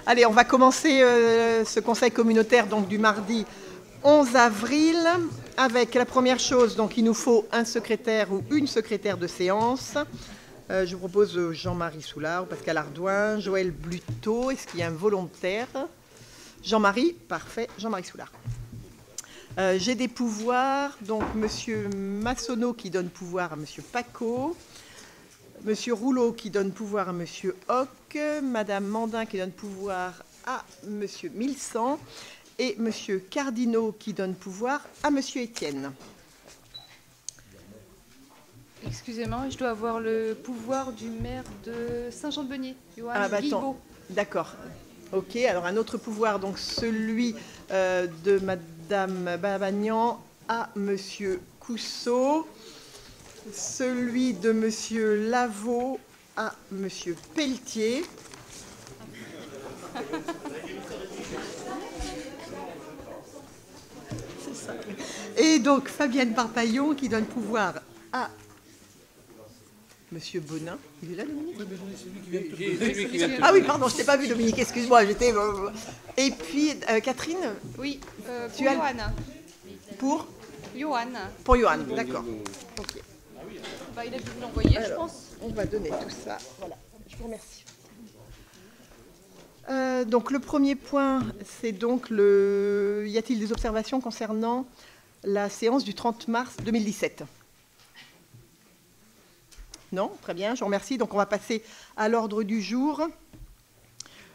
Allez, on va commencer ce conseil communautaire donc, du mardi 11 avril avec la première chose. Donc, il nous faut un secrétaire ou une secrétaire de séance. Je vous propose Jean-Marie Soulard, Pascal Ardouin, Joël Bluteau. Est-ce qu'il y a un volontaire? Jean-Marie, parfait. Jean-Marie Soulard. J'ai des pouvoirs. Donc, Monsieur Massonneau qui donne pouvoir à Monsieur Paco. Monsieur Rouleau qui donne pouvoir à Monsieur Hoc, Madame Mandin qui donne pouvoir à Monsieur Milsan et Monsieur Cardinaux qui donne pouvoir à Monsieur Étienne. Excusez-moi, je dois avoir le pouvoir du maire de Saint-Jean-de-Beugné, Johan Guilbault. D'accord. Ok, alors un autre pouvoir, donc celui de Madame Babagnan à Monsieur Cousseau. Celui de Monsieur Lavaux à Monsieur Pelletier. C'est ça. Et donc Fabienne Parpaillon qui donne pouvoir à Monsieur Bonin. Il est là, Dominique? Ah oui, pardon, je t'ai pas vu, Dominique, excuse-moi. J'étais. Et puis, Catherine? Oui, tu pour as... Johan. Pour Johan. Pour Johan, d'accord. Ok. Bah, il a dû vous l'envoyer, je pense. On va donner tout ça. Voilà, je vous remercie. Donc le premier point, c'est donc le... Y a-t-il des observations concernant la séance du 30 mars 2017? Non? Très bien, je vous remercie. Donc on va passer à l'ordre du jour.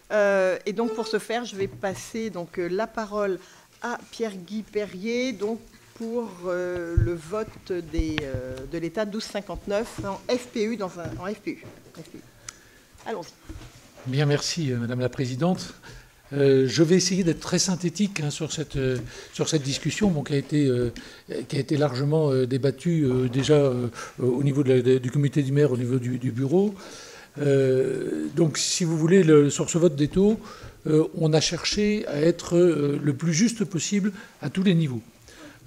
Et donc pour ce faire, je vais passer donc, la parole à Pierre-Guy Perrier, donc pour le vote de l'État 1259 en FPU, en FPU. Allons-y. Bien, merci Madame la Présidente. Je vais essayer d'être très synthétique sur cette discussion qui a été largement débattue déjà au niveau du comité des maires, au niveau du bureau. Donc, si vous voulez, sur ce vote des taux, on a cherché à être le plus juste possible à tous les niveaux.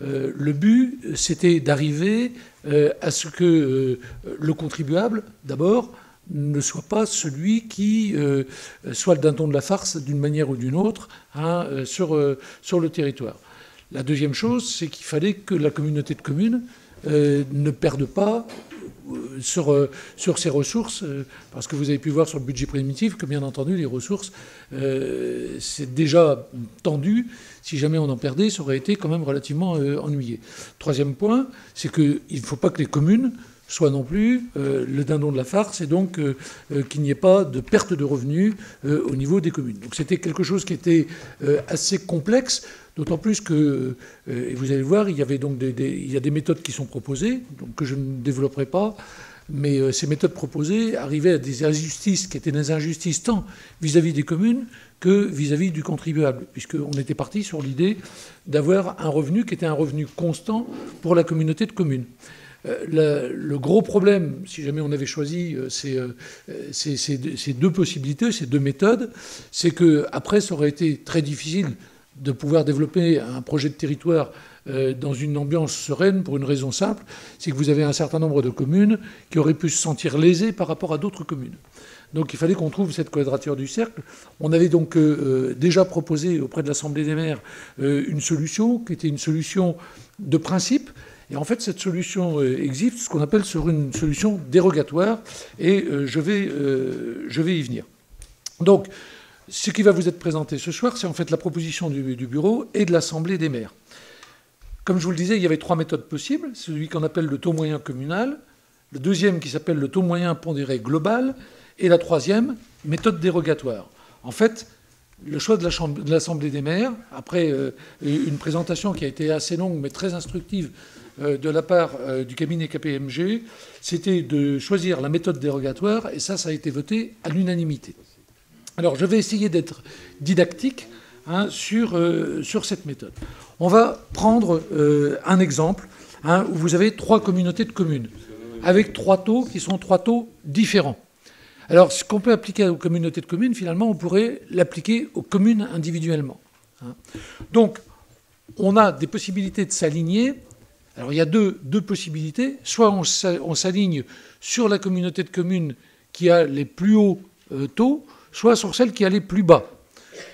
Le but, c'était d'arriver à ce que le contribuable, d'abord, ne soit pas celui qui soit le dindon de la farce d'une manière ou d'une autre sur le territoire. La deuxième chose, c'est qu'il fallait que la communauté de communes ne perde pas sur ses ressources, parce que vous avez pu voir sur le budget primitif que, bien entendu, les ressources, c'est déjà tendu. Si jamais on en perdait, ça aurait été quand même relativement ennuyé. Troisième point, c'est qu'il ne faut pas que les communes soient non plus le dindon de la farce, et donc qu'il n'y ait pas de perte de revenus au niveau des communes. Donc c'était quelque chose qui était assez complexe, d'autant plus que, et vous allez voir, il y avait donc il y a des méthodes qui sont proposées, donc que je ne développerai pas, mais ces méthodes proposées arrivaient à des injustices qui étaient des injustices tant vis-à-vis des communes que vis-à-vis du contribuable, puisqu'on était parti sur l'idée d'avoir un revenu qui était un revenu constant pour la communauté de communes. Le gros problème, si jamais on avait choisi ces deux possibilités, ces deux méthodes, c'est qu'après, ça aurait été très difficile de pouvoir développer un projet de territoire dans une ambiance sereine, pour une raison simple, c'est que vous avez un certain nombre de communes qui auraient pu se sentir lésées par rapport à d'autres communes. Donc il fallait qu'on trouve cette quadrature du cercle. On avait donc déjà proposé auprès de l'Assemblée des maires une solution qui était une solution de principe. Et en fait, cette solution existe, ce qu'on appelle sur une solution dérogatoire, et je vais y venir. Donc, ce qui va vous être présenté ce soir, c'est en fait la proposition du bureau et de l'Assemblée des maires. Comme je vous le disais, il y avait trois méthodes possibles. Celui qu'on appelle le taux moyen communal, le deuxième qui s'appelle le taux moyen pondéré global, et la troisième, méthode dérogatoire. En fait, le choix de l'Assemblée des maires, après une présentation qui a été assez longue mais très instructive de la part du cabinet KPMG, c'était de choisir la méthode dérogatoire, et ça a été voté à l'unanimité. Alors, je vais essayer d'être didactique sur cette méthode. On va prendre un exemple où vous avez trois communautés de communes, avec trois taux qui sont trois taux différents. Alors, ce qu'on peut appliquer aux communautés de communes, finalement, on pourrait l'appliquer aux communes individuellement. Donc, on a des possibilités de s'aligner. Alors, il y a deux possibilités. Soit on s'aligne sur la communauté de communes qui a les plus hauts taux, soit sur celle qui a les plus bas.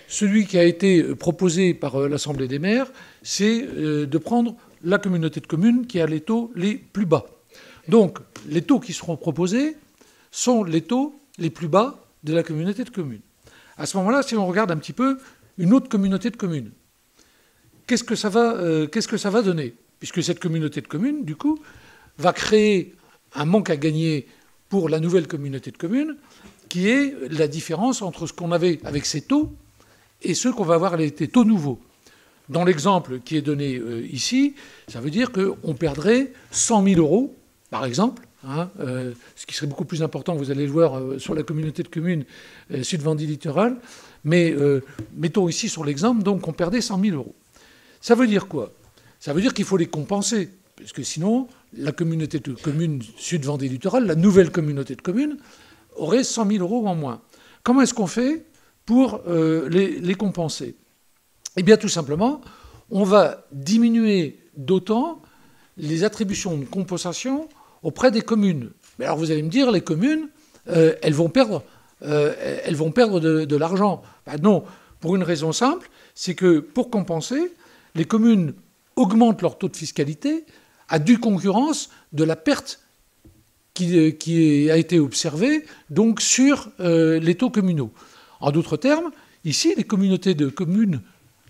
celui qui a été proposé par l'Assemblée des maires, c'est de prendre la communauté de communes qui a les taux les plus bas. Donc, les taux qui seront proposés sont les taux les plus bas de la communauté de communes. À ce moment-là, si on regarde un petit peu une autre communauté de communes, qu'est-ce que ça va donner? Puisque cette communauté de communes, du coup, va créer un manque à gagner pour la nouvelle communauté de communes, qui est la différence entre ce qu'on avait avec ces taux et ceux qu'on va avoir avec les taux nouveaux. Dans l'exemple qui est donné ici, ça veut dire qu'on perdrait 100 000 euros, par exemple, ce qui serait beaucoup plus important, vous allez le voir, sur la communauté de communes Sud-Vendée littorale. Mais mettons ici sur l'exemple, donc on perdait 100 000 euros. Ça veut dire quoi? Ça veut dire qu'il faut les compenser, parce que sinon, la communauté de communes Sud-Vendée littorale, la nouvelle communauté de communes, aurait 100 000 euros en moins. Comment est-ce qu'on fait pour les compenser? Eh bien, tout simplement, on va diminuer d'autant les attributions de compensation auprès des communes. Mais alors, vous allez me dire, les communes, elles vont perdre de l'argent. Ben non, pour une raison simple, c'est que pour compenser, les communes augmentent leur taux de fiscalité à due concurrence de la perte qui a été observée donc, sur les taux communaux. En d'autres termes, ici, les communautés de communes,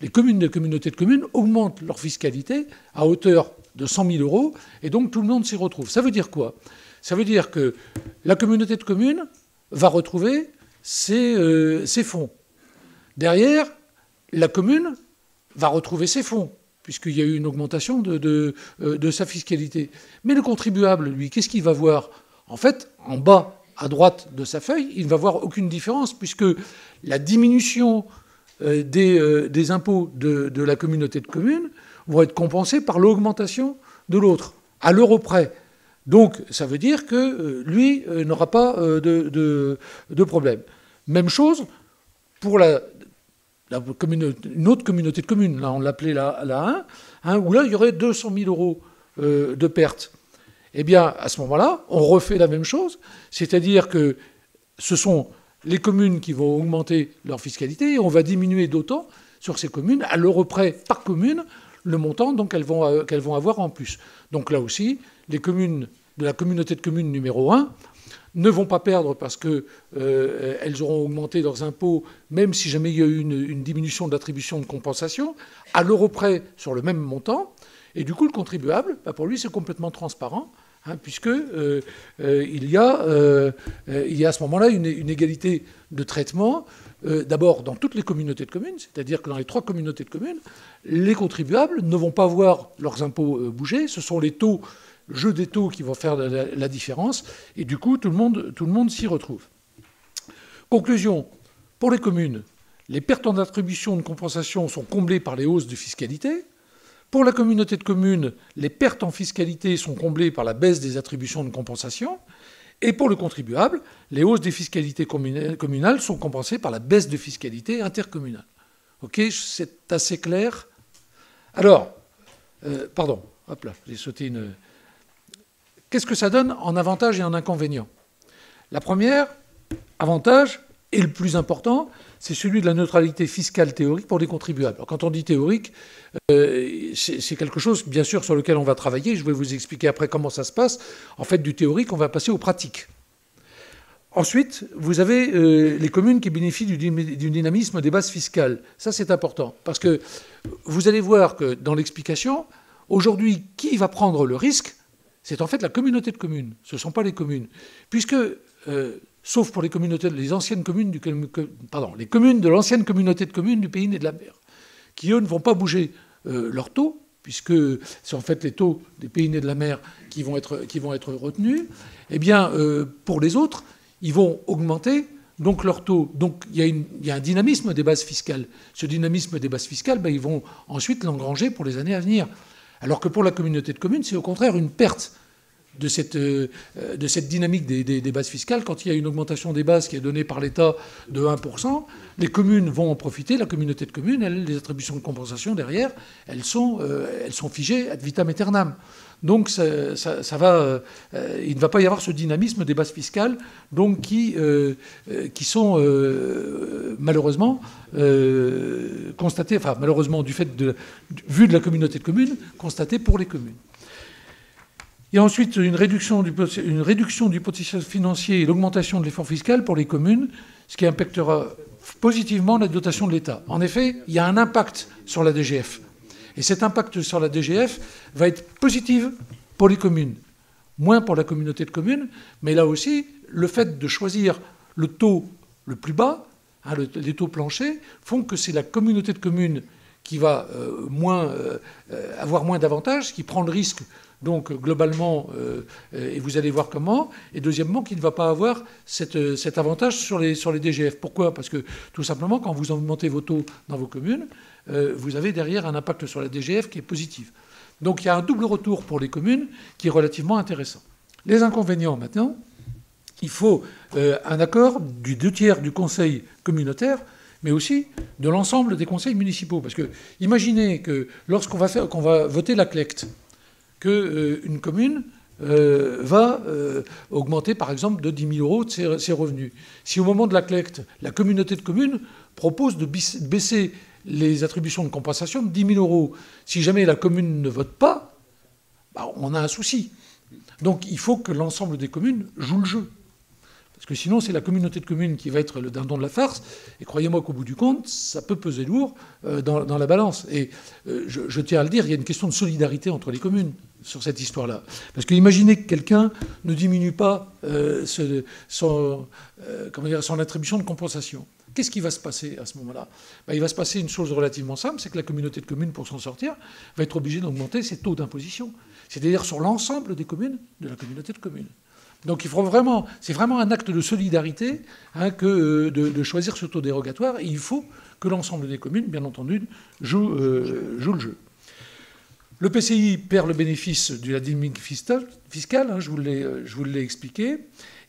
les communautés de communes augmentent leur fiscalité à hauteur de 100 000 euros, et donc tout le monde s'y retrouve. Ça veut dire quoi? Ça veut dire que la communauté de communes va retrouver ses fonds. Derrière, la commune va retrouver ses fonds, puisqu'il y a eu une augmentation de sa fiscalité. Mais le contribuable, lui, qu'est-ce qu'il va voir? En fait, en bas, à droite de sa feuille, il ne va voir aucune différence, puisque la diminution des impôts de la communauté de communes vont être compensés par l'augmentation de l'autre, à l'euro près. Donc, ça veut dire que lui n'aura pas de problème. Même chose pour une autre communauté de communes. Là, on l'appelait la 1, où là, il y aurait 200 000 euros de pertes. Eh bien, à ce moment-là, on refait la même chose, c'est-à-dire que ce sont les communes qui vont augmenter leur fiscalité et on va diminuer d'autant sur ces communes, à l'euro près par commune, le montant qu'elles vont avoir en plus. Donc là aussi, les communes de la communauté de communes numéro 1 ne vont pas perdre parce qu'elles auront augmenté leurs impôts, même si jamais il y a eu une diminution de l'attribution de compensation, à l'euro près sur le même montant. Et du coup, le contribuable, pour lui, c'est complètement transparent, puisqu'il y a à ce moment-là une égalité de traitement, d'abord dans toutes les communautés de communes, c'est-à-dire que dans les 3 communautés de communes, les contribuables ne vont pas voir leurs impôts bouger, ce sont les taux, jeu des taux qui vont faire la différence, et du coup, tout le monde s'y retrouve. Conclusion, pour les communes, les pertes en attribution de compensation sont comblées par les hausses de fiscalité. Pour la communauté de communes, les pertes en fiscalité sont comblées par la baisse des attributions de compensation. Et pour le contribuable, les hausses des fiscalités communales sont compensées par la baisse de fiscalité intercommunale. OK, c'est assez clair. Alors, pardon, hop là, j'ai sauté une... Qu'est-ce que ça donne en avantage et en inconvénient? La première, avantage, et le plus important, c'est celui de la neutralité fiscale théorique pour les contribuables. Alors, quand on dit théorique, c'est quelque chose, bien sûr, sur lequel on va travailler. Je vais vous expliquer après comment ça se passe. En fait, du théorique, on va passer aux pratiques. Ensuite, vous avez les communes qui bénéficient du dynamisme des bases fiscales. Ça, c'est important. Parce que vous allez voir que dans l'explication, aujourd'hui, qui va prendre le risque? C'est en fait la communauté de communes. Ce ne sont pas les communes. Puisque... sauf pour les communautés, les anciennes communes les communes de l'ancienne communauté de communes du Pays Né de la Mer, qui eux ne vont pas bouger leurs taux, puisque c'est en fait les taux des Pays Nés de la Mer qui vont être retenus. Eh bien, pour les autres, ils vont augmenter donc leurs taux. Donc il y a un dynamisme des bases fiscales. Ce dynamisme des bases fiscales, ils vont ensuite l'engranger pour les années à venir. Alors que pour la communauté de communes, c'est au contraire une perte de cette dynamique des bases fiscales. Quand il y a une augmentation des bases qui est donnée par l'État de 1%, les communes vont en profiter, la communauté de communes, les attributions de compensation derrière, elles sont figées ad vitam aeternam. Donc il ne va pas y avoir ce dynamisme des bases fiscales donc, qui sont malheureusement constatées, enfin malheureusement du fait vu de la communauté de communes, constatées pour les communes. Il y a ensuite une réduction du potentiel financier et l'augmentation de l'effort fiscal pour les communes, ce qui impactera positivement la dotation de l'État. En effet, il y a un impact sur la DGF. Et cet impact sur la DGF va être positif pour les communes, moins pour la communauté de communes, mais là aussi, le fait de choisir le taux le plus bas, les taux planchers, font que c'est la communauté de communes qui va avoir moins d'avantages, qui prend le risque, donc globalement, et vous allez voir comment, et deuxièmement, qui ne va pas avoir cet avantage sur les DGF. Pourquoi ? Parce que tout simplement, quand vous augmentez vos taux dans vos communes, vous avez derrière un impact sur la DGF qui est positif. Donc il y a un double retour pour les communes qui est relativement intéressant. Les inconvénients maintenant, il faut un accord du 2/3 du conseil communautaire, mais aussi de l'ensemble des conseils municipaux. Parce que imaginez que lorsqu'on va voter la collecte, qu'une commune va augmenter par exemple de 10 000 euros de ses revenus. Si au moment de la collecte, la communauté de communes propose de baisser les attributions de compensation de 10 000 euros. Si jamais la commune ne vote pas, on a un souci. Donc il faut que l'ensemble des communes jouent le jeu. Parce que sinon, c'est la communauté de communes qui va être le dindon de la farce. Et croyez-moi qu'au bout du compte, ça peut peser lourd dans la balance. Et je tiens à le dire, il y a une question de solidarité entre les communes sur cette histoire-là. Parce que imaginez que quelqu'un ne diminue pas son attribution de compensation. Qu'est-ce qui va se passer à ce moment-là ? Il va se passer une chose relativement simple, c'est que la communauté de communes, pour s'en sortir, va être obligée d'augmenter ses taux d'imposition. C'est-à-dire sur l'ensemble des communes de la communauté de communes. Donc c'est vraiment un acte de solidarité que de choisir ce taux dérogatoire. Et il faut que l'ensemble des communes, bien entendu, jouent le jeu. Le PCI perd le bénéfice de la dynamique fiscale, je vous l'ai expliqué.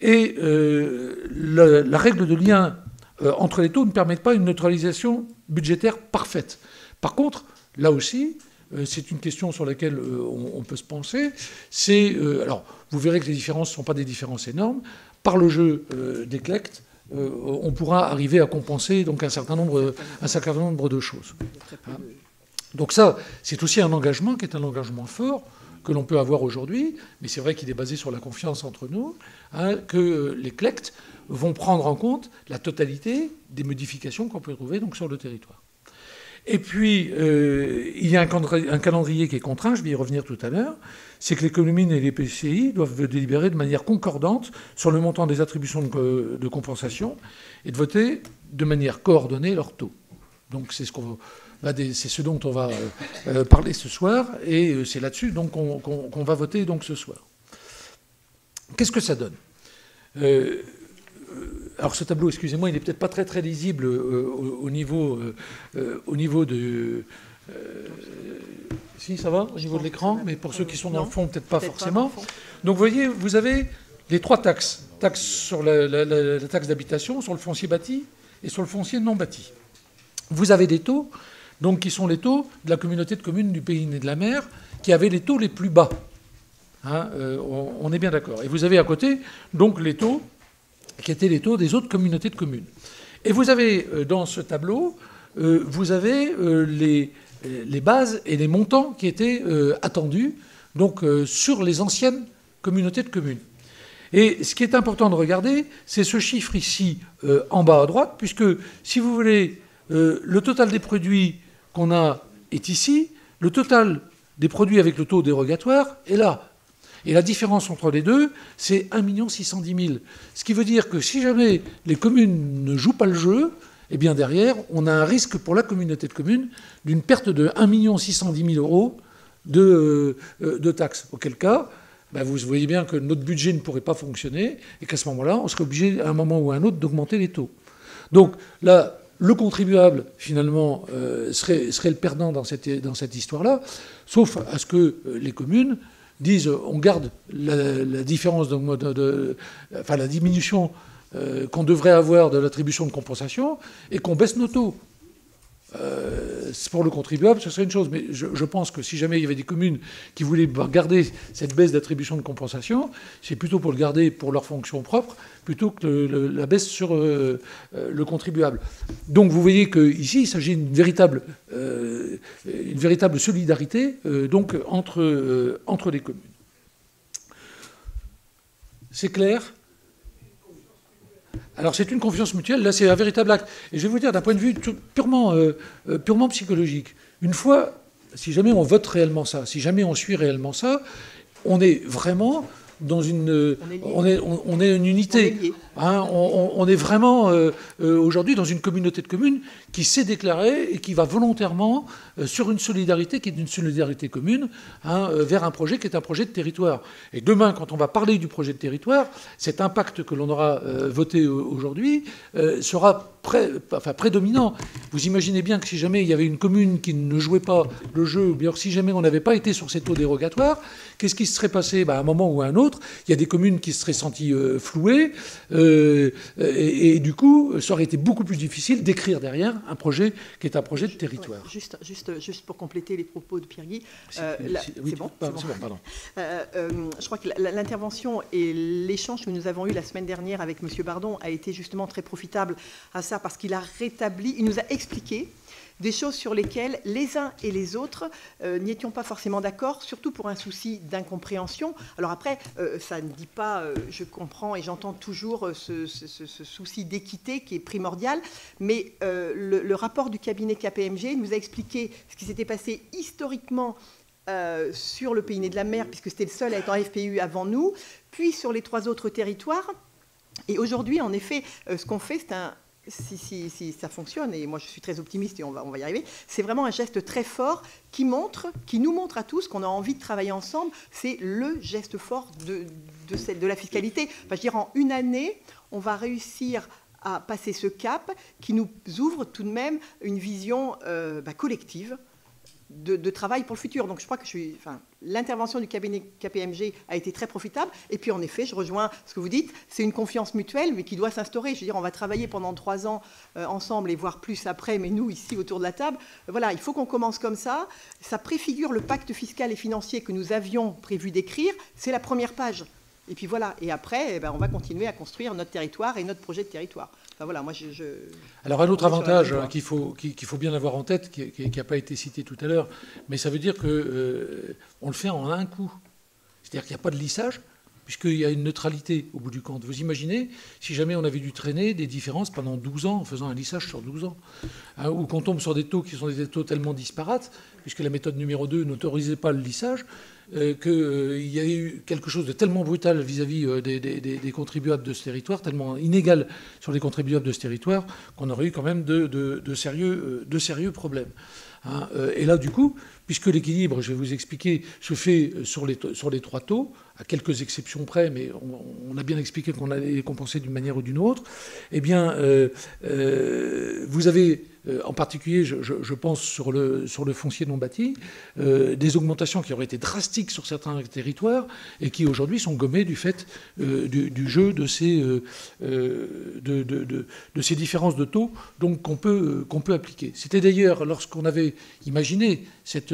Et la règle de lien entre les taux ne permet pas une neutralisation budgétaire parfaite. Par contre, là aussi, c'est une question sur laquelle on peut se pencher. Alors, vous verrez que les différences ne sont pas des différences énormes. Par le jeu des collectes, on pourra arriver à compenser donc, un certain nombre de choses. Donc ça, c'est aussi un engagement qui est un engagement fort que l'on peut avoir aujourd'hui, mais c'est vrai qu'il est basé sur la confiance entre nous, que les collectes vont prendre en compte la totalité des modifications qu'on peut trouver donc, sur le territoire. Et puis, il y a un calendrier qui est contraint, je vais y revenir tout à l'heure, c'est que les communes et les PCI doivent délibérer de manière concordante sur le montant des attributions de compensation et de voter de manière coordonnée leurs taux. Donc c'est ce dont on va parler ce soir, et c'est là-dessus donc qu'on va voter donc, ce soir. Qu'est-ce que ça donne ? Alors ce tableau, excusez-moi, il n'est peut-être pas très très lisible au niveau de... si, ça va au niveau de l'écran, mais pour ceux qui sont dans le fond, peut-être pas forcément. Donc vous voyez, vous avez les trois taxes. Taxe sur la taxe d'habitation, sur le foncier bâti et sur le foncier non bâti. Vous avez des taux, donc qui sont les taux de la communauté de communes du Pays et de la Mer, qui avaient les taux les plus bas. On est bien d'accord. Et vous avez à côté, donc, les taux qui étaient les taux des autres communautés de communes. Et vous avez, dans ce tableau, vous avez les bases et les montants qui étaient attendus donc, sur les anciennes communautés de communes. Et ce qui est important de regarder, c'est ce chiffre ici, en bas à droite, puisque, si vous voulez, le total des produits qu'on a est ici, le total des produits avec le taux dérogatoire est là. Et la différence entre les deux, c'est 1 610 000. Ce qui veut dire que si jamais les communes ne jouent pas le jeu, eh bien derrière, on a un risque pour la communauté de communes d'une perte de 1 610 000 euros de taxes. Auquel cas, vous voyez bien que notre budget ne pourrait pas fonctionner et qu'à ce moment-là, on serait obligé, à un moment ou à un autre, d'augmenter les taux. Donc là, le contribuable, finalement, serait le perdant dans cette histoire-là, sauf à ce que les communes disent on garde la différence, enfin la diminution qu'on devrait avoir de l'attribution de compensation et qu'on baisse nos taux. Pour le contribuable, ce serait une chose. Mais je pense que si jamais il y avait des communes qui voulaient garder cette baisse d'attribution de compensation, c'est plutôt pour le garder pour leur fonction propre, plutôt que la baisse sur le contribuable. Donc vous voyez qu'ici, il s'agit d'une véritable solidarité donc, entre les communes. C'est clair ? Alors c'est une confiance mutuelle, là c'est un véritable acte. Et je vais vous dire d'un point de vue purement psychologique, une fois, si jamais on vote réellement ça, si jamais on suit réellement ça, on est vraiment dans une... On est une unité. On est vraiment aujourd'hui dans une communauté de communes qui s'est déclarée et qui va volontairement sur une solidarité qui est une solidarité commune vers un projet qui est un projet de territoire. Et demain, quand on va parler du projet de territoire, cet impact que l'on aura voté aujourd'hui sera prédominant. Vous imaginez bien que si jamais il y avait une commune qui ne jouait pas le jeu, ou bien si jamais on n'avait pas été sur ces taux dérogatoires, qu'est-ce qui se serait passé ? À un moment ou à un autre, il y a des communes qui se seraient senties flouées, et du coup, ça aurait été beaucoup plus difficile d'écrire derrière un projet qui est un projet de territoire. Juste pour compléter les propos de Pierre-Guy, c'est bon, pardon. Je crois que l'intervention et l'échange que nous avons eu la semaine dernière avec M. Bardon a été justement très profitable à ça, parce qu'il a rétabli, il nous a expliqué des choses sur lesquelles les uns et les autres n'y étions pas forcément d'accord, surtout pour un souci d'incompréhension. Alors après, ça ne dit pas, je comprends et j'entends toujours ce souci d'équité qui est primordial, mais le rapport du cabinet KPMG nous a expliqué ce qui s'était passé historiquement sur le Pays Né de la Mer, puisque c'était le seul à être en FPU avant nous, puis sur les 3 autres territoires. Et aujourd'hui, en effet, ce qu'on fait, c'est un... Si ça fonctionne, et moi je suis très optimiste et on va y arriver, c'est vraiment un geste très fort qui nous montre à tous qu'on a envie de travailler ensemble. C'est le geste fort de la fiscalité. Enfin, je veux dire, en une année, on va réussir à passer ce cap qui nous ouvre tout de même une vision collective de travail pour le futur. Donc je crois que l'intervention du cabinet KPMG a été très profitable. Et puis en effet, je rejoins ce que vous dites, c'est une confiance mutuelle, mais qui doit s'instaurer. Je veux dire, on va travailler pendant 3 ans ensemble et voire plus après, mais nous, ici, autour de la table, voilà, il faut qu'on commence comme ça. Ça préfigure le pacte fiscal et financier que nous avions prévu d'écrire. C'est la première page. Et puis voilà. Et après, on va continuer à construire notre territoire et notre projet de territoire. Enfin, voilà, moi, Alors, un autre avantage qu'il faut bien avoir en tête, qui n'a pas été cité tout à l'heure, mais ça veut dire qu'on le fait en un coup. C'est-à-dire qu'il n'y a pas de lissage, puisqu'il y a une neutralité au bout du compte. Vous imaginez, si jamais on avait dû traîner des différences pendant 12 ans, en faisant un lissage sur 12 ans, ou qu'on tombe sur des taux qui sont des taux tellement disparates, puisque la méthode numéro 2 n'autorisait pas le lissage, qu'il y a eu quelque chose de tellement brutal vis-à-vis des contribuables de ce territoire, tellement inégal sur les contribuables de ce territoire, qu'on aurait eu quand même de sérieux problèmes. Et là, du coup, puisque l'équilibre, je vais vous expliquer, se fait sur les 3 taux, à quelques exceptions près, mais on a bien expliqué qu'on allait les compenser d'une manière ou d'une autre, eh bien, vous avez, en particulier, je pense, sur le foncier non bâti, des augmentations qui auraient été drastiques sur certains territoires et qui, aujourd'hui, sont gommées du fait du jeu de ces différences de taux donc, qu'on peut appliquer. C'était d'ailleurs, lorsqu'on avait imaginé cette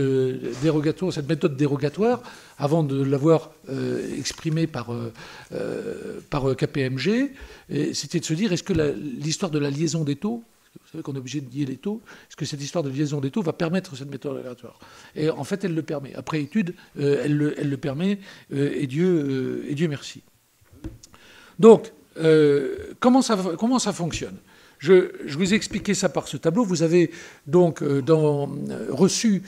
méthode dérogatoire, avant de l'avoir exprimée par KPMG, c'était de se dire, est-ce que l'histoire de la liaison des taux, vous savez qu'on est obligé de lier les taux, est-ce que cette histoire de liaison des taux va permettre cette méthode dérogatoire ? Et en fait, elle le permet. Après étude, elle le permet, et Dieu merci. Donc, comment ça fonctionne ? Je vous ai expliqué ça par ce tableau. Vous avez donc reçu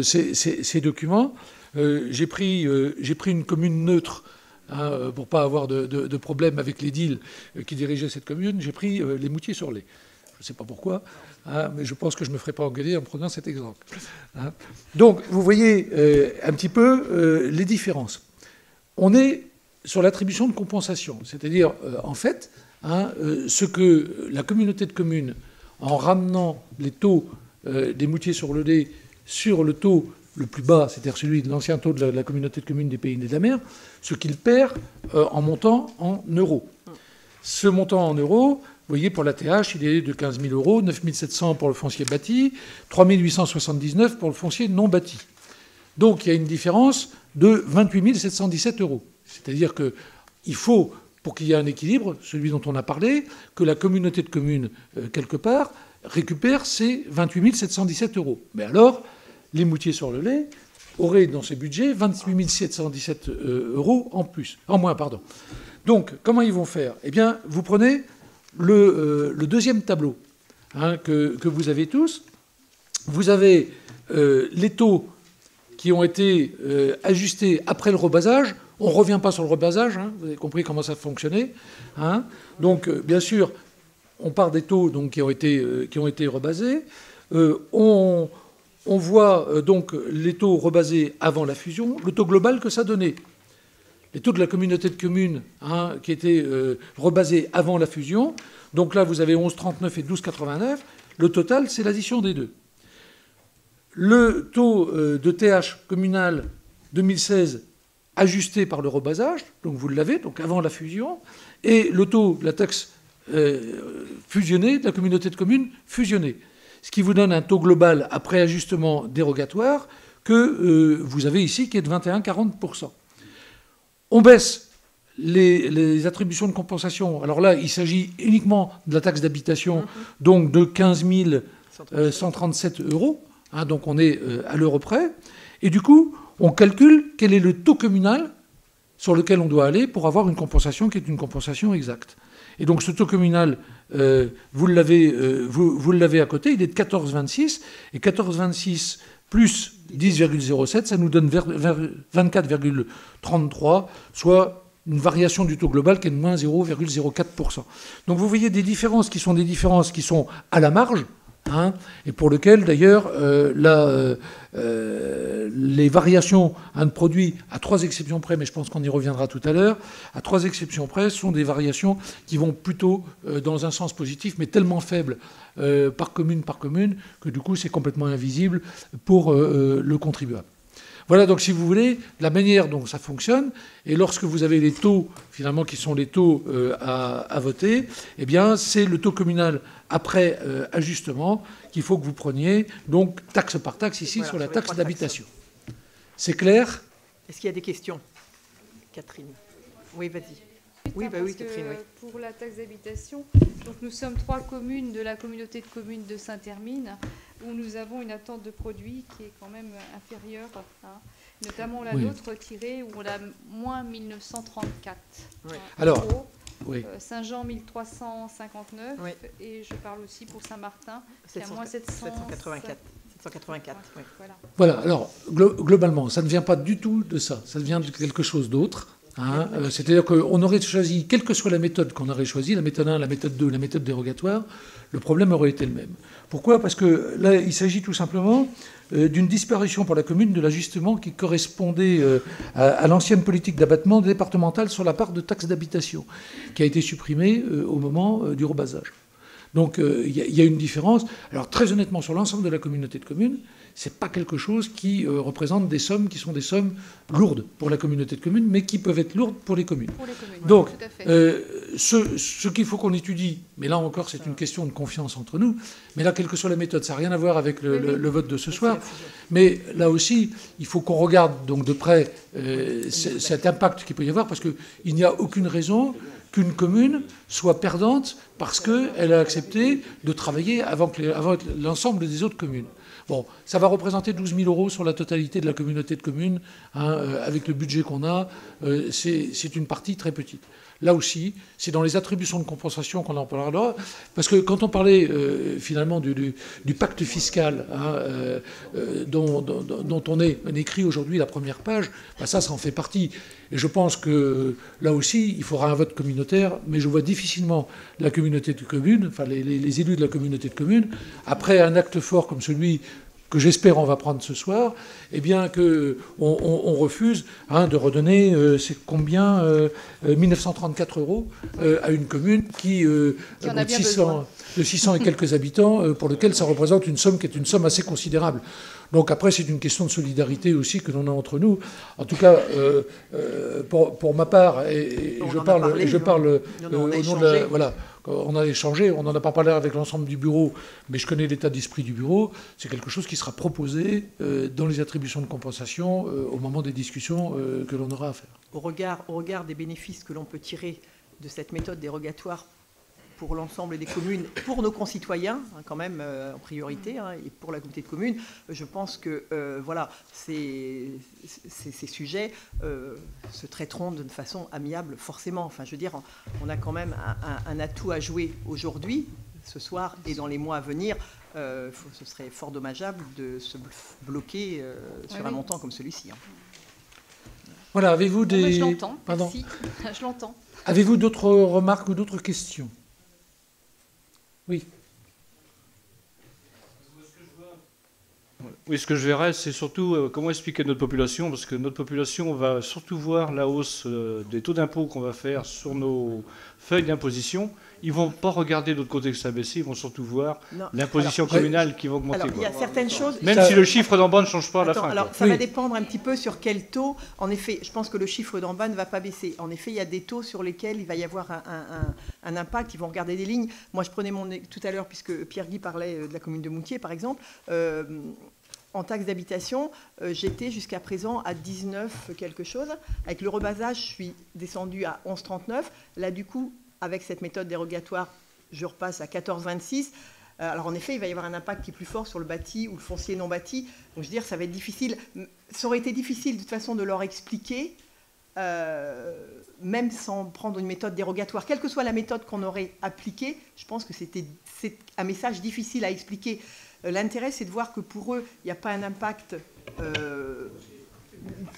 ces documents. J'ai pris une commune neutre pour ne pas avoir de problème avec l'édile qui dirigeait cette commune. J'ai pris les Moutiers-sur-Lay. Je ne sais pas pourquoi, mais je pense que je ne me ferai pas engueuler en prenant cet exemple. Donc, vous voyez un petit peu les différences. On est sur l'attribution de compensation, c'est-à-dire, en fait, ce que la communauté de communes, en ramenant les taux des Moutiers-sur-le-Lay sur le taux le plus bas, c'est-à-dire celui de l'ancien taux de la communauté de communes des Pays Nés de la Mer, ce qu'il perd en montant en euros. Ce montant en euros, vous voyez, pour la TH, il est de 15 000 euros, 9 700 pour le foncier bâti, 3 879 pour le foncier non bâti. Donc il y a une différence de 28 717 euros. C'est-à-dire qu'il faut, pour qu'il y ait un équilibre, celui dont on a parlé, que la communauté de communes, quelque part, récupère ces 28 717 euros. Mais alors, les Moutiers-sur-le-Lay auraient dans ces budgets 28 717 euros en moins. Donc, comment ils vont faire? Eh bien, vous prenez le deuxième tableau que vous avez tous. Vous avez les taux qui ont été ajustés après le rebasage. On ne revient pas sur le rebasage, vous avez compris comment ça fonctionnait. Donc, bien sûr, on part des taux donc, qui ont été rebasés. On voit donc les taux rebasés avant la fusion, le taux global que ça donnait. Les taux de la communauté de communes qui étaient rebasés avant la fusion. Donc là, vous avez 11,39 et 12,89. Le total, c'est l'addition des deux. Le taux de TH communal 2016 ajusté par le rebasage, donc vous l'avez, donc avant la fusion, et le taux de la taxe fusionnée, de la communauté de communes fusionnée. Ce qui vous donne un taux global après ajustement dérogatoire que vous avez ici, qui est de 21,40%. On baisse les attributions de compensation. Alors là, il s'agit uniquement de la taxe d'habitation, donc de 15 137 euros. Donc on est à l'euro près. Et du coup, on calcule quel est le taux communal sur lequel on doit aller pour avoir une compensation qui est une compensation exacte. Et donc ce taux communal, vous l'avez à côté, il est de 14,26. Et 14,26 plus 10,07, ça nous donne 24,33, soit une variation du taux global qui est de moins 0,04%. Donc vous voyez des différences qui sont à la marge, et pour lesquelles d'ailleurs les variations de produits, à 3 exceptions près, mais je pense qu'on y reviendra tout à l'heure, à 3 exceptions près, sont des variations qui vont plutôt dans un sens positif, mais tellement faibles par commune, que du coup c'est complètement invisible pour le contribuable. Voilà donc, si vous voulez, la manière dont ça fonctionne. Et lorsque vous avez les taux, finalement, qui sont les taux à voter, eh bien, c'est le taux communal après ajustement qu'il faut que vous preniez, donc taxe par taxe, ici, voilà, sur la taxe d'habitation. C'est clair? Est-ce qu'il y a des questions? Catherine. Oui, vas-y. Oui, bah oui, Catherine, oui. Pour la taxe d'habitation, donc nous sommes 3 communes de la communauté de communes de Saint-Hermine, où nous avons une attente de produits qui est quand même inférieure, notamment la nôtre tirée, où on a moins 1934 Alors, euros. Saint-Jean 1359, et je parle aussi pour Saint-Martin, qui a moins 784. 784, oui. Voilà, alors globalement, ça ne vient pas du tout de ça, ça vient de quelque chose d'autre. C'est-à-dire qu'on aurait choisi, quelle que soit la méthode qu'on aurait choisie, la méthode 1, la méthode 2, la méthode dérogatoire, le problème aurait été le même. Pourquoi? Parce que là, il s'agit tout simplement d'une disparition pour la commune de l'ajustement qui correspondait à l'ancienne politique d'abattement départementale sur la part de taxe d'habitation, qui a été supprimée au moment du rebasage. Donc il y a une différence. Alors très honnêtement, sur l'ensemble de la communauté de communes, ce n'est pas quelque chose qui représente des sommes qui sont des sommes lourdes pour la communauté de communes, mais qui peuvent être lourdes pour les communes. Donc, ce qu'il faut qu'on étudie, mais là encore c'est une question de confiance entre nous, mais là, quelle que soit la méthode, ça n'a rien à voir avec le vote de ce soir, mais là aussi, il faut qu'on regarde donc de près cet impact qu'il peut y avoir, parce qu'il n'y a aucune raison qu'une commune soit perdante parce qu'elle a accepté de travailler avant l'ensemble des autres communes. Bon, ça va représenter 12 000 euros sur la totalité de la communauté de communes, avec le budget qu'on a. C'est une partie très petite. Là aussi, c'est dans les attributions de compensation qu'on en parlera, parce que quand on parlait finalement du pacte fiscal dont on est écrit aujourd'hui la première page, ça en fait partie. Et je pense que là aussi, il faudra un vote communautaire, mais je vois difficilement la communauté de communes, enfin les élus de la communauté de communes, après un acte fort comme celui que j'espère on va prendre ce soir, eh bien qu'on refuse de redonner, c'est combien 1934 euros à une commune qui en a bien besoin. de 600 et quelques habitants, pour lequel ça représente une somme qui est une somme assez considérable. Donc après, c'est une question de solidarité aussi que l'on a entre nous. En tout cas, pour ma part, et je parle au nom de la... Voilà, on a échangé, on n'en a pas parlé avec l'ensemble du bureau, mais je connais l'état d'esprit du bureau. C'est quelque chose qui sera proposé dans les attributions de compensation au moment des discussions que l'on aura à faire. Au regard des bénéfices que l'on peut tirer de cette méthode dérogatoire pour l'ensemble des communes, pour nos concitoyens, hein, quand même en priorité, hein, et pour la communauté de communes, je pense que voilà, ces sujets se traiteront d'une façon amiable, forcément. Enfin, je veux dire, on a quand même un atout à jouer aujourd'hui, ce soir et dans les mois à venir. Ce serait fort dommageable de se bloquer sur un montant comme celui-ci. Hein. Voilà, avez-vous des... je l'entends, Pardon. merci, je l'entends. Avez-vous d'autres remarques ou d'autres questions? Oui. Oui, ce que je verrais, c'est surtout comment expliquer à notre population, parce que notre population va surtout voir la hausse des taux d'impôt qu'on va faire sur nos feuilles d'imposition. Ils ne vont pas regarder de l'autre côté que ça a baissé, ils vont surtout voir l'imposition communale qui va augmenter. Alors, il y a certaines choses... Même si le chiffre d'en bas ne change pas à la fin. Alors, ça va dépendre un petit peu sur quel taux. En effet, je pense que le chiffre d'en bas ne va pas baisser. En effet, il y a des taux sur lesquels il va y avoir un impact. Ils vont regarder des lignes. Moi, je prenais tout à l'heure, puisque Pierre-Guy parlait de la commune de Moutier, par exemple. En taxe d'habitation, j'étais jusqu'à présent à 19 quelque chose. Avec le rebasage, je suis descendu à 11,39. Là, du coup, avec cette méthode dérogatoire, je repasse à 14,26. Alors, en effet, il va y avoir un impact qui est plus fort sur le bâti ou le foncier non bâti. Donc, je veux dire, ça va être difficile. Ça aurait été difficile, de toute façon, de leur expliquer, même sans prendre une méthode dérogatoire. Quelle que soit la méthode qu'on aurait appliquée, je pense que c'est un message difficile à expliquer. L'intérêt, c'est de voir que pour eux, il n'y a pas un impact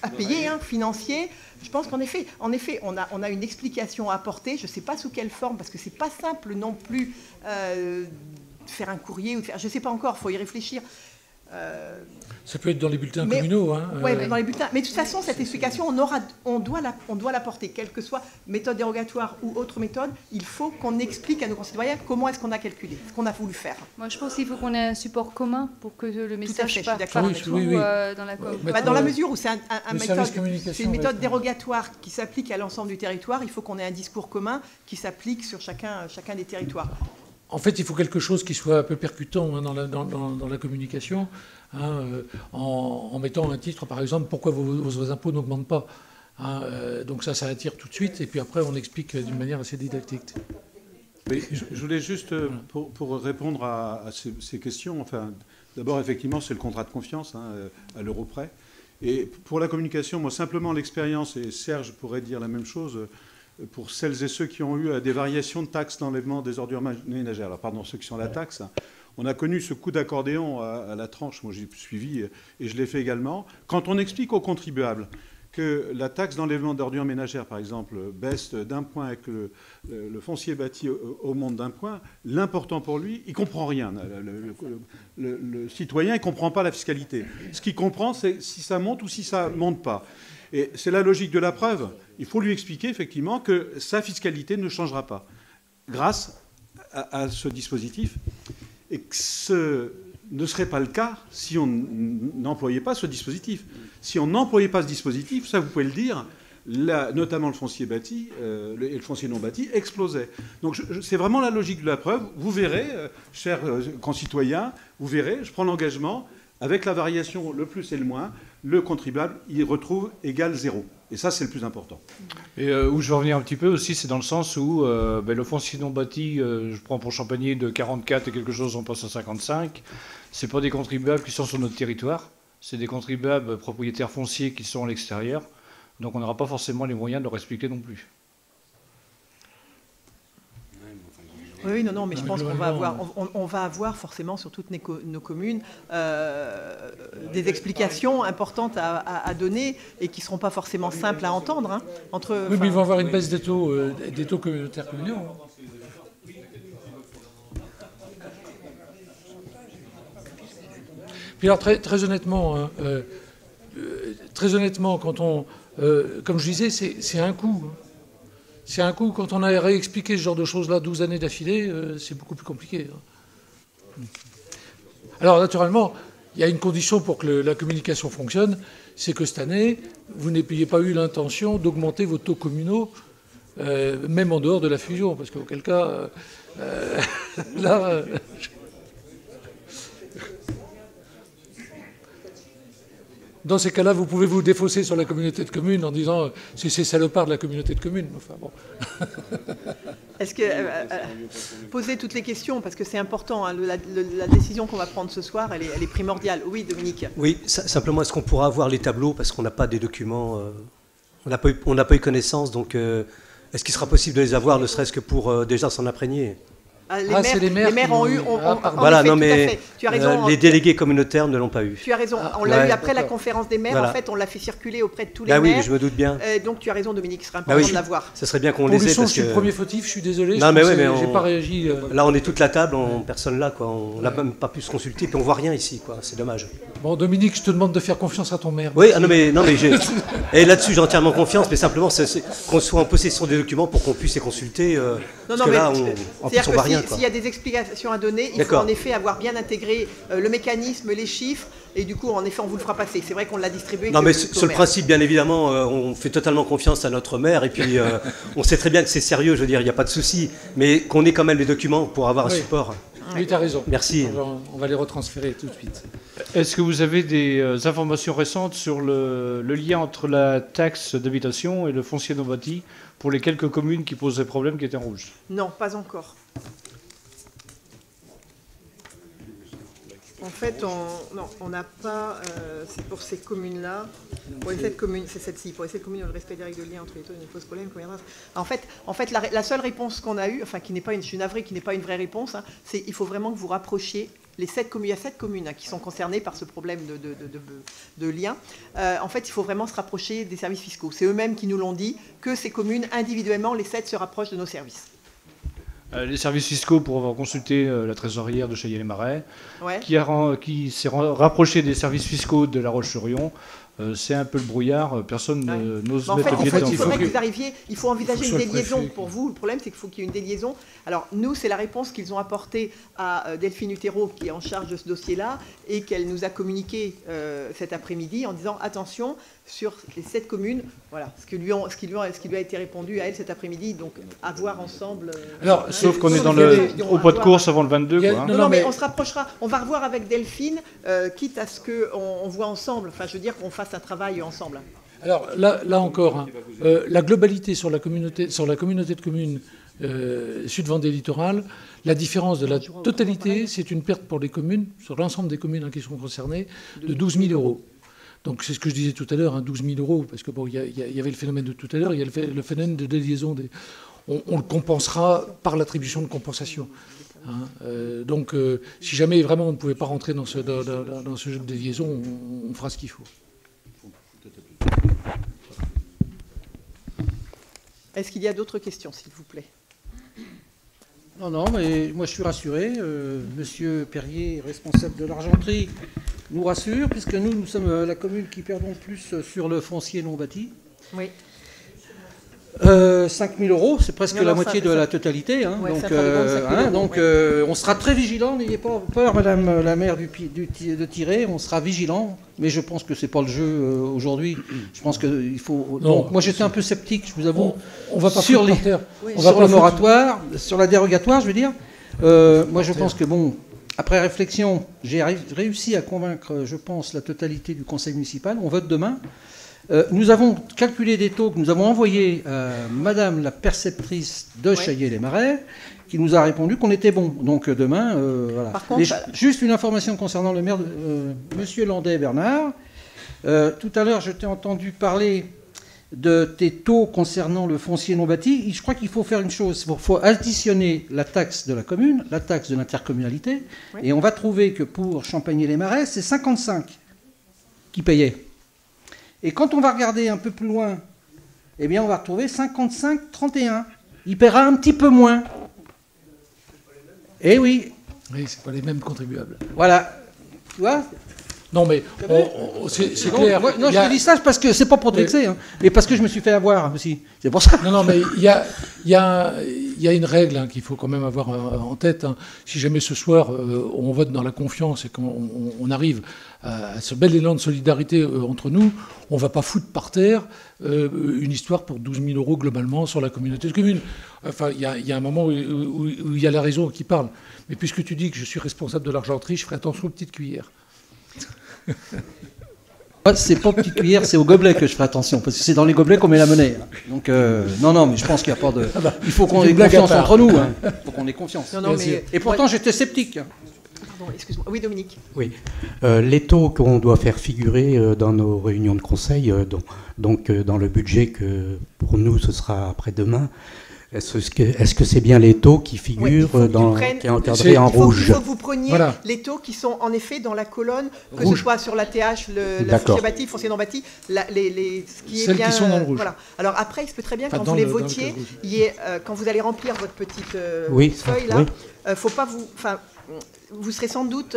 à payer, hein, financier. Je pense qu'en effet, on a une explication à apporter. Je ne sais pas sous quelle forme, parce que ce n'est pas simple non plus de faire un courrier ou de faire... Je ne sais pas encore, il faut y réfléchir. Ça peut être dans les bulletins communaux. Hein, Oui, dans les bulletins. Mais de toute façon, cette explication, on doit l'apporter. Quelle que soit méthode dérogatoire ou autre méthode, il faut qu'on explique à nos concitoyens comment est-ce qu'on a calculé, ce qu'on a voulu faire. Moi, je pense qu'il faut qu'on ait un support commun pour que le message parte partout oui. dans la com. Dans la mesure où c'est une méthode ouais. dérogatoire qui s'applique à l'ensemble du territoire, il faut qu'on ait un discours commun qui s'applique sur chacun des territoires. En fait, il faut quelque chose qui soit un peu percutant hein, dans la communication, hein, en mettant un titre, par exemple, pourquoi vos impôts n'augmentent pas. Hein, donc ça attire tout de suite, et puis après, on explique d'une manière assez didactique. Oui, je voulais juste, pour répondre à ces questions, enfin, d'abord, effectivement, c'est le contrat de confiance, hein, à l'euro près. Et pour la communication, moi, simplement l'expérience, et Serge pourrait dire la même chose, pour celles et ceux qui ont eu des variations de taxes d'enlèvement des ordures ménagères. Alors, pardon, ceux qui sont à la taxe, on a connu ce coup d'accordéon à la tranche, moi j'ai suivi et je l'ai fait également. Quand on explique aux contribuables que la taxe d'enlèvement d'ordures ménagères, par exemple, baisse d'un point avec le foncier bâti augmente d'un point, l'important pour lui, il ne comprend rien. Le citoyen, il ne comprend pas la fiscalité. Ce qu'il comprend, c'est si ça monte ou si ça ne monte pas. Et c'est la logique de la preuve. Il faut lui expliquer effectivement que sa fiscalité ne changera pas grâce à ce dispositif et que ce ne serait pas le cas si on n'employait pas ce dispositif. Si on n'employait pas ce dispositif, ça vous pouvez le dire, notamment le foncier bâti et le foncier non bâti explosaient. Donc c'est vraiment la logique de la preuve. Vous verrez, chers concitoyens, vous verrez, je prends l'engagement, avec la variation le plus et le moins, le contribuable, il retrouve égal 0. Et ça, c'est le plus important. Et où je veux revenir un petit peu aussi, c'est dans le sens où le foncier non bâti, je prends pour Champagny de 44 et quelque chose, on passe à 55. Ce pas des contribuables qui sont sur notre territoire, c'est des contribuables propriétaires fonciers qui sont à l'extérieur. Donc on n'aura pas forcément les moyens de leur expliquer non plus. Oui, non, mais je pense qu'on va avoir forcément sur toutes nos communes des explications importantes à donner et qui ne seront pas forcément simples à entendre. Hein, oui, mais ils vont avoir une baisse des taux communautaires communaux. Puis alors, très honnêtement, hein, quand on... comme je disais, c'est un coût. Hein. C'est un coup, quand on a réexpliqué ce genre de choses-là 12 années d'affilée, c'est beaucoup plus compliqué. Alors, naturellement, il y a une condition pour que la communication fonctionne, c'est que cette année, vous n'ayez pas eu l'intention d'augmenter vos taux communaux, même en dehors de la fusion, parce qu'auquel cas, là... Dans ces cas-là, vous pouvez vous défausser sur la communauté de communes en disant c'est ces salopards de la communauté de communes. Enfin, bon. Est-ce que poser toutes les questions, parce que c'est important, hein, la décision qu'on va prendre ce soir, elle est primordiale. Oui, Dominique. Oui, simplement, est-ce qu'on pourra avoir les tableaux, parce qu'on n'a pas des documents, on n'a pas eu connaissance, donc est-ce qu'il sera possible de les avoir, ne serait-ce que pour déjà s'en imprégner? Les maires ont eu. Voilà, non, mais tu as raison. Les délégués communautaires ne l'ont pas eu. Tu as raison. On l'a eu après la conférence des maires. Voilà. En fait, on l'a fait circuler auprès de tous les maires. Oui, je me doute bien. Donc tu as raison, Dominique. Ce serait important de l'avoir. Ça serait bien qu'on les ait. Je suis le premier fautif. Je suis désolé. Non, mais j'ai pas réagi. Là, on est toute la table, personne là, quoi. On n'a même pas pu se consulter, puis on voit rien ici, quoi. C'est dommage. Bon, Dominique, je te demande de faire confiance à ton maire. Oui, et là-dessus, j'ai entièrement confiance, mais simplement qu'on soit en possession des documents pour qu'on puisse les consulter. Parce que là, on voit rien. S'il y a des explications à donner, il faut en effet avoir bien intégré le mécanisme, les chiffres, et du coup, en effet, on vous le fera passer. C'est vrai qu'on l'a distribué. Non, mais sur le principe, bien évidemment, on fait totalement confiance à notre maire, et puis on sait très bien que c'est sérieux, je veux dire, il n'y a pas de souci, mais qu'on ait quand même les documents pour avoir un support. Oui, tu as raison. Merci. On va les retransférer tout de suite. Est-ce que vous avez des informations récentes sur le lien entre la taxe d'habitation et le foncier non bâti pour les quelques communes qui posent des problèmes qui étaient en rouge? Non, pas encore. En fait, on n'a pas, c'est pour ces communes-là, pour les 7 communes, c'est celle-ci, pour les 7 communes où le respect des règles de lien entre les taux ne pose problème. En fait, la seule réponse qu'on a eue, enfin qui n'est pas une, je suis navrée, qui n'est pas une vraie réponse, hein, c'est il faut vraiment que vous rapprochiez les 7 communes. Il y a 7 communes qui sont concernées par ce problème de lien. En fait, il faut vraiment se rapprocher des services fiscaux. C'est eux-mêmes qui nous l'ont dit, que ces communes, individuellement, les 7 se rapprochent de nos services. Les services fiscaux, pour avoir consulté la trésorière de Chailly-les-Marais, qui s'est rapproché des services fiscaux de La Roche-sur-Yon, c'est un peu le brouillard, personne n'ose mettre le pied dedans. Il faudrait que vous arriviez, il faut envisager une déliaison pour vous. Le problème, c'est qu'il faut qu'il y ait une déliaison. Alors, nous, c'est la réponse qu'ils ont apportée à Delphine Utero, qui est en charge de ce dossier-là, et qu'elle nous a communiqué cet après-midi en disant, attention, sur les 7 communes, voilà, ce qui lui a été répondu à elle cet après-midi, donc à voir ensemble. Alors, sauf qu'on est au pas de course avant le 22. Quoi, hein. Non, mais on se rapprochera, on va revoir avec Delphine, quitte à ce qu'on voit ensemble, enfin je veux dire qu'on fasse un travail ensemble. Alors là encore, hein, la globalité sur la communauté de communes Sud-Vendée Littoral, la différence de la totalité, c'est une perte pour les communes, sur l'ensemble des communes qui sont concernées, de 12 000 euros. Donc c'est ce que je disais tout à l'heure, hein, 12 000 euros, parce que bon, il y avait le phénomène de tout à l'heure, il y a le phénomène de déliaison. On le compensera par l'attribution de compensation. Hein. Donc si jamais vraiment on ne pouvait pas rentrer dans ce jeu de déliaison, on fera ce qu'il faut. Est-ce qu'il y a d'autres questions, s'il vous plaît? Non, mais moi je suis rassuré. Monsieur Perrier, responsable de l'Argenterie, nous rassure, puisque nous sommes la commune qui perdons le plus sur le foncier non bâti. Oui. 5 000 euros, c'est presque la moitié de la totalité. Hein. Ouais, donc, on sera très vigilant. N'ayez pas peur, Madame la maire de tirer. On sera vigilant. Mais je pense que c'est pas le jeu aujourd'hui. Je pense qu'il faut. Donc, moi, j'étais un peu sceptique, je vous avoue. On va pas sur le moratoire, sur la dérogatoire, je veux dire. Moi, je pense que bon. Après réflexion, j'ai réussi à convaincre, je pense, la totalité du conseil municipal. On vote demain. Nous avons calculé des taux que nous avons envoyés à Madame la perceptrice de Chailly-les-Marais, qui nous a répondu qu'on était bon. Donc demain, voilà. Par contre, juste une information concernant le maire, Monsieur Landais Bernard. Tout à l'heure, je t'ai entendu parler de tes taux concernant le foncier non bâti. Je crois qu'il faut faire une chose. Il faut additionner la taxe de la commune, la taxe de l'intercommunalité, et on va trouver que pour Champagny-les-Marais, c'est 55 qui payaient. Et quand on va regarder un peu plus loin, eh bien, on va retrouver 55-31. Il paiera un petit peu moins. Eh oui. Oui, c'est pas les mêmes contribuables. Voilà. Tu vois ? Non, mais c'est clair. Non, je te dis ça parce que c'est pas pour te vexer, hein, mais parce que je me suis fait avoir aussi. C'est pour ça. Non, mais il y a une règle hein, qu'il faut quand même avoir en tête. Hein. Si jamais ce soir on vote dans la confiance et qu'on arrive à ce bel élan de solidarité entre nous, on ne va pas foutre par terre une histoire pour 12 000 € globalement sur la communauté de communes. Enfin, il y a un moment où il y a la raison qui parle. Mais puisque tu dis que je suis responsable de l'argenterie, je ferai attention aux petites cuillères. C'est pas aux petites cuillères, c'est aux gobelets que je ferai attention, parce que c'est dans les gobelets qu'on met la monnaie. Donc, non, mais je pense qu'il n'y a pas de... Il faut qu'on ait confiance entre nous. Hein. Il faut qu'on ait confiance. Non, mais... Et pourtant, j'étais sceptique. Pardon, excuse-moi. Oui, Dominique. Oui. Les taux qu'on doit faire figurer dans nos réunions de conseil, donc dans le budget que pour nous ce sera après-demain, est-ce que c'est bien les taux qui figurent qui est encadré en rouge? Il faut que vous preniez les taux qui sont en effet dans la colonne, que ce soit sur l'ATH, la foncier bâti, foncier non bâti, ce qui est bien, qui sont dans le rouge. Voilà. Alors après, il se peut très bien quand vous les votiez, quand vous allez remplir votre petite feuille là, faut pas vous... Vous serez sans doute,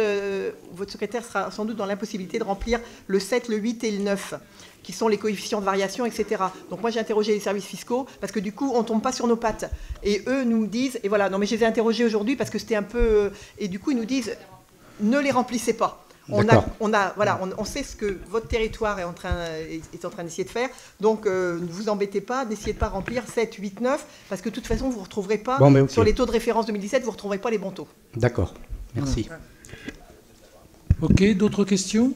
votre secrétaire sera sans doute dans l'impossibilité de remplir le 7, le 8 et le 9, qui sont les coefficients de variation, etc. Donc moi j'ai interrogé les services fiscaux, parce que du coup on ne tombe pas sur nos pattes. Et eux nous disent, et voilà, non mais je les ai interrogés aujourd'hui parce que c'était un peu... et du coup ils nous disent, ne les remplissez pas. On sait ce que votre territoire est en train d'essayer de faire, donc ne vous embêtez pas, n'essayez pas de remplir 7, 8, 9, parce que de toute façon vous ne retrouverez pas, sur les taux de référence 2017, vous ne retrouverez pas les bons taux. D'accord, merci. Ok, d'autres questions?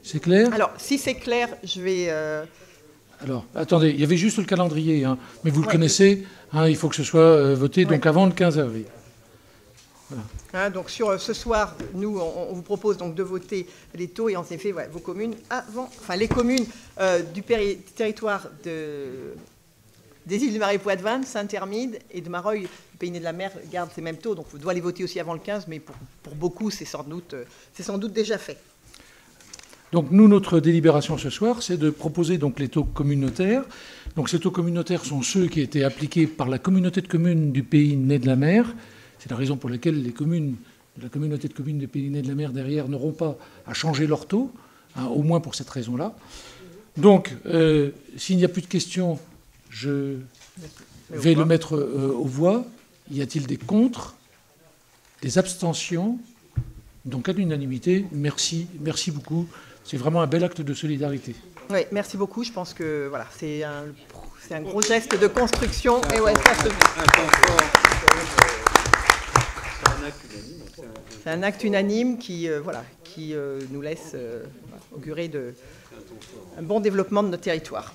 C'est clair? Alors, si c'est clair, je vais... Alors, attendez, il y avait juste le calendrier, hein, mais vous le connaissez, hein, il faut que ce soit voté donc avant le 15 avril. Voilà. Hein, donc sur ce soir, nous, on vous propose donc de voter les taux et en effet, vos communes les communes du territoire des îles du Marais Poitevin, Saint-Hermide et de Mareuil, le Pays Né de la Mer, gardent ces mêmes taux, donc vous devez les voter aussi avant le 15, mais pour beaucoup, c'est sans doute déjà fait. Donc nous, notre délibération ce soir, c'est de proposer donc les taux communautaires. Donc ces taux communautaires sont ceux qui étaient appliqués par la communauté de communes du Pays Né de la Mer. C'est la raison pour laquelle les communes de la communauté de communes du Pays Né de la Mer derrière n'auront pas à changer leur taux, hein, au moins pour cette raison-là. Donc s'il n'y a plus de questions, je vais le mettre aux voix. Y a-t-il des contre, des abstentions? Donc à l'unanimité, merci beaucoup. C'est vraiment un bel acte de solidarité. Oui, merci beaucoup. Je pense que voilà, c'est un gros geste de construction. Et ouais, ça se... C'est un acte unanime qui nous laisse augurer un bon développement de notre territoire.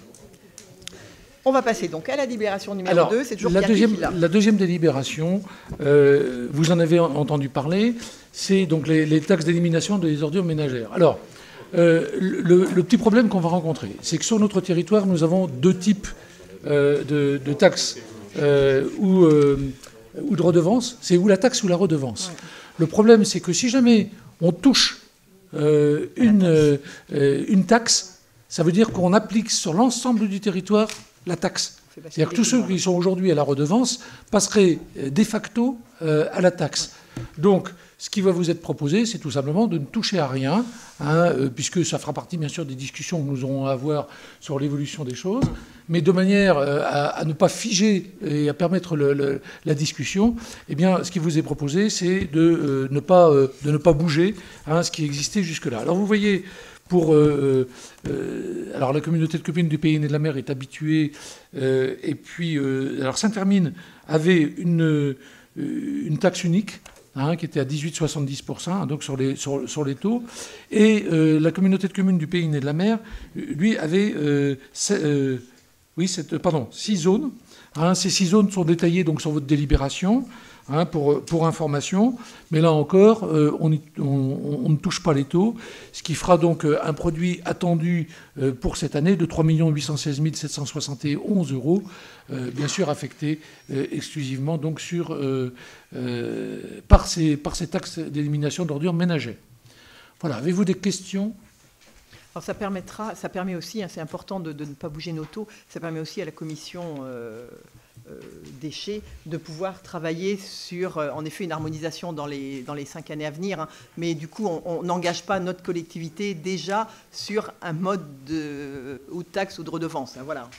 On va passer donc à la délibération numéro 2. C'est toujours la deuxième délibération, vous en avez entendu parler, c'est donc les taxes d'élimination des ordures ménagères. Alors, le petit problème qu'on va rencontrer, c'est que sur notre territoire, nous avons deux types de taxes ou de redevances. C'est ou la taxe ou la redevance. Ouais. Le problème, c'est que si jamais on touche une taxe, ça veut dire qu'on applique sur l'ensemble du territoire la taxe. C'est-à-dire que tous ceux qui sont aujourd'hui à la redevance passeraient de facto à la taxe. Donc, ce qui va vous être proposé, c'est tout simplement de ne toucher à rien, hein, puisque ça fera partie, bien sûr, des discussions que nous aurons à avoir sur l'évolution des choses, mais de manière à ne pas figer et à permettre la discussion. Eh bien, ce qui vous est proposé, c'est de ne pas bouger, hein, ce qui existait jusque-là. Alors, vous voyez... alors la communauté de communes du Pays Né de la Mer est habituée, et puis alors Saint-Hermine avait une taxe unique, hein, qui était à 18,70%, hein, donc sur les taux, et la communauté de communes du Pays Né de la Mer, lui, avait 6 zones. Hein, ces 6 zones sont détaillées donc sur votre délibération. Hein, pour information, mais là encore, on ne touche pas les taux, ce qui fera donc un produit attendu pour cette année de 3 816 771 €, bien sûr affecté exclusivement donc par ces taxes d'élimination d'ordures ménagères. Voilà, avez-vous des questions ? Alors ça permet aussi, hein, c'est important de ne pas bouger nos taux, ça permet aussi à la commission déchets, de pouvoir travailler sur, en effet, une harmonisation dans les 5 années à venir. Hein. Mais du coup, on n'engage pas notre collectivité déjà sur un mode ou de taxe ou de redevance. Hein. Voilà,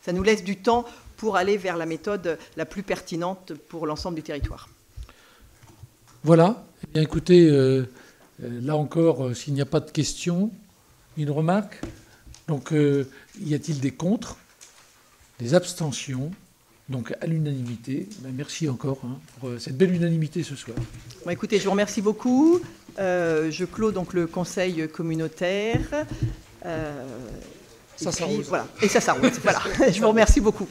ça nous laisse du temps pour aller vers la méthode la plus pertinente pour l'ensemble du territoire. Voilà. Eh bien, écoutez, là encore, s'il n'y a pas de questions, une remarque. Donc, y a-t-il des contre, des abstentions? Donc, à l'unanimité. Ben, merci encore pour cette belle unanimité ce soir. Bon, écoutez, je vous remercie beaucoup. Je clôt donc le conseil communautaire. Ça s'arrose. Voilà. Et ça s'arrose. Voilà. Je vous remercie beaucoup.